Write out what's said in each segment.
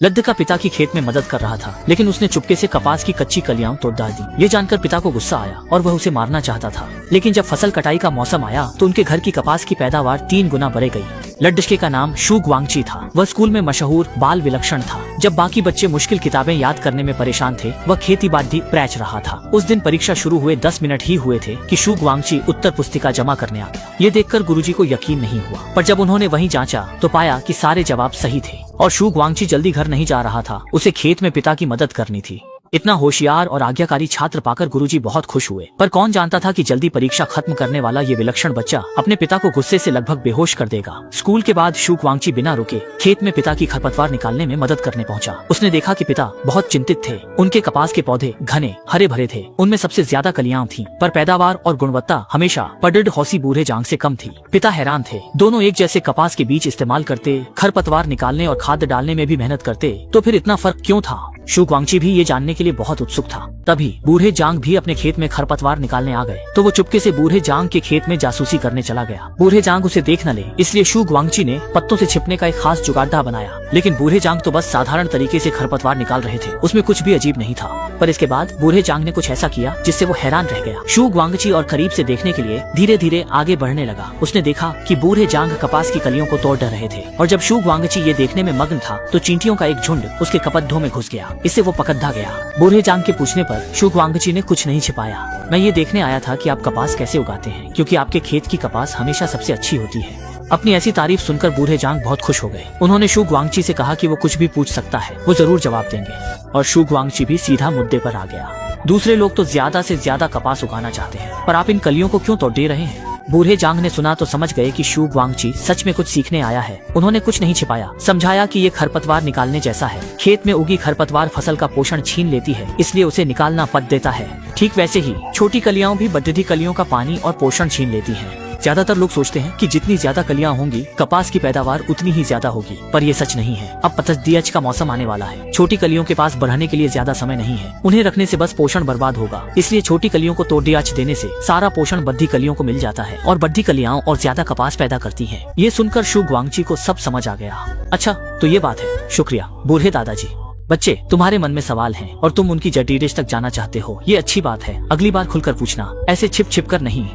लद्द का पिता की खेत में मदद कर रहा था, लेकिन उसने चुपके से कपास की कच्ची कलियां तोड़ डाल दी। ये जानकर पिता को गुस्सा आया और वह उसे मारना चाहता था, लेकिन जब फसल कटाई का मौसम आया तो उनके घर की कपास की पैदावार 3 गुना बढ़ गई। लड्डके का नाम शू ग्वांगची था। वह स्कूल में मशहूर बाल विलक्षण था। जब बाकी बच्चे मुश्किल किताबें याद करने में परेशान थे, वह खेती बाड़ी प्रैच रहा था। उस दिन परीक्षा शुरू हुए 10 मिनट ही हुए थे कि शू ग्वांगची उत्तर पुस्तिका जमा करने आ गया। ये देखकर गुरुजी को यकीन नहीं हुआ, पर जब उन्होंने वहीं जांचा तो पाया कि सारे जवाब सही थे और शू ग्वांगची जल्दी घर नहीं जा रहा था। उसे खेत में पिता की मदद करनी थी। इतना होशियार और आज्ञाकारी छात्र पाकर गुरुजी बहुत खुश हुए, पर कौन जानता था कि जल्दी परीक्षा खत्म करने वाला ये विलक्षण बच्चा अपने पिता को गुस्से से लगभग बेहोश कर देगा। स्कूल के बाद शू ग्वांगची बिना रुके खेत में पिता की खरपतवार निकालने में मदद करने पहुंचा। उसने देखा कि पिता बहुत चिंतित थे। उनके कपास के पौधे घने हरे भरे थे, उनमें सबसे ज्यादा कलियां थीं, पर पैदावार और गुणवत्ता हमेशा पडड हौसी बूढ़े जांग से कम थी। पिता हैरान थे। दोनों एक जैसे कपास के बीज इस्तेमाल करते, खरपतवार निकालने और खाद डालने में भी मेहनत करते, तो फिर इतना फर्क क्यों था? शू ग्वांगची भी ये जानने के लिए बहुत उत्सुक था। तभी बूढ़े जांग भी अपने खेत में खरपतवार निकालने आ गए, तो वो चुपके से बूढ़े जांग के खेत में जासूसी करने चला गया। बूढ़े जांग उसे देख न ले, इसलिए शू ग्वांगची ने पत्तों से छिपने का एक खास जुगाड़ बनाया। लेकिन बूढ़े जांग तो बस साधारण तरीके से खरपतवार निकाल रहे थे, उसमें कुछ भी अजीब नहीं था। पर इसके बाद बूढ़े जांग ने कुछ ऐसा किया जिससे वो हैरान रह गया। शू ग्वांगची और करीब से देखने के लिए धीरे धीरे आगे बढ़ने लगा। उसने देखा कि बूढ़े जांग कपास की कलियों को तोड़ रहे थे, और जब शू ग्वांगची ये देखने में मग्न था तो चींटियों का एक झुंड उसके कपड्ढों में घुस गया। इससे वो पकड़ा गया। बूढ़े जांग के पूछने पर शू ग्वांगची ने कुछ नहीं छिपाया। मैं ये देखने आया था कि आप कपास कैसे उगाते हैं, क्योंकि आपके खेत की कपास हमेशा सबसे अच्छी होती है। अपनी ऐसी तारीफ सुनकर बूढ़े जांग बहुत खुश हो गए। उन्होंने शू ग्वांगची से कहा कि वो कुछ भी पूछ सकता है, वो जरूर जवाब देंगे। और शू ग्वांगची भी सीधा मुद्दे पर आ गया। दूसरे लोग तो ज्यादा से ज्यादा कपास उगाना चाहते हैं, पर आप इन कलियों को क्यों तोड़ दे रहे हैं? बूढ़े जांग ने सुना तो समझ गए कि शू ग्वांगची सच में कुछ सीखने आया है। उन्होंने कुछ नहीं छिपाया, समझाया कि ये खरपतवार निकालने जैसा है। खेत में उगी खरपतवार फसल का पोषण छीन लेती है, इसलिए उसे निकालना पड़ देता है। ठीक वैसे ही छोटी कलियां भी बढ़ती कलियों का पानी और पोषण छीन लेती हैं। ज्यादातर लोग सोचते हैं कि जितनी ज्यादा कलियां होंगी कपास की पैदावार उतनी ही ज्यादा होगी, पर ये सच नहीं है। अब पतझड़ का मौसम आने वाला है। छोटी कलियों के पास बढ़ने के लिए ज्यादा समय नहीं है। उन्हें रखने से बस पोषण बर्बाद होगा, इसलिए छोटी कलियों को तोड़ देने से सारा पोषण बड़ी कलियों को मिल जाता है और बड़ी कलियां और ज्यादा कपास पैदा करती हैं। ये सुनकर शू ग्वांगची को सब समझ आ गया। अच्छा, तो ये बात है। शुक्रिया बूढ़े दादाजी। बच्चे, तुम्हारे मन में सवाल हैं और तुम उनकी जड़ तक जाना चाहते हो, ये अच्छी बात है। अगली बार खुलकर पूछना, ऐसे छिप छिप कर नहीं।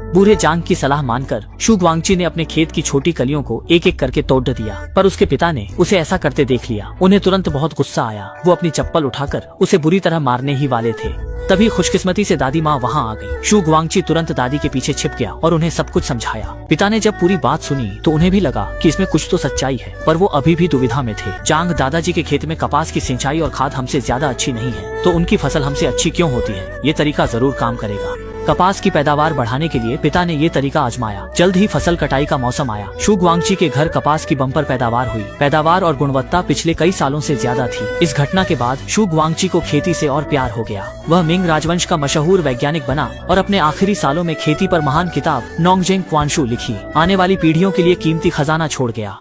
बूढ़े जांग की सलाह मानकर शू ग्वांगची ने अपने खेत की छोटी कलियों को एक एक करके तोड़ दिया, पर उसके पिता ने उसे ऐसा करते देख लिया। उन्हें तुरंत बहुत गुस्सा आया। वो अपनी चप्पल उठाकर उसे बुरी तरह मारने ही वाले थे। तभी खुशकिस्मती से दादी माँ वहाँ आ गई। शू ग्वांगची तुरंत दादी के पीछे छिप गया और उन्हें सब कुछ समझाया। पिता ने जब पूरी बात सुनी तो उन्हें भी लगा कि इसमें कुछ तो सच्चाई है, पर वो अभी भी दुविधा में थे। जांग दादाजी के खेत में कपास की सिंचाई और खाद हमसे ज्यादा अच्छी नहीं है, तो उनकी फसल हमसे अच्छी क्यों होती है? ये तरीका जरूर काम करेगा। कपास की पैदावार बढ़ाने के लिए पिता ने ये तरीका आजमाया। जल्द ही फसल कटाई का मौसम आया। शू ग्वांगची के घर कपास की बम्पर पैदावार हुई। पैदावार और गुणवत्ता पिछले कई सालों से ज्यादा थी। इस घटना के बाद शू ग्वांगची को खेती से और प्यार हो गया। वह मिंग राजवंश का मशहूर वैज्ञानिक बना और अपने आखिरी सालों में खेती पर महान किताब नोंगजेंग क्वानशू लिखी। आने वाली पीढ़ियों के लिए कीमती खजाना छोड़ गया।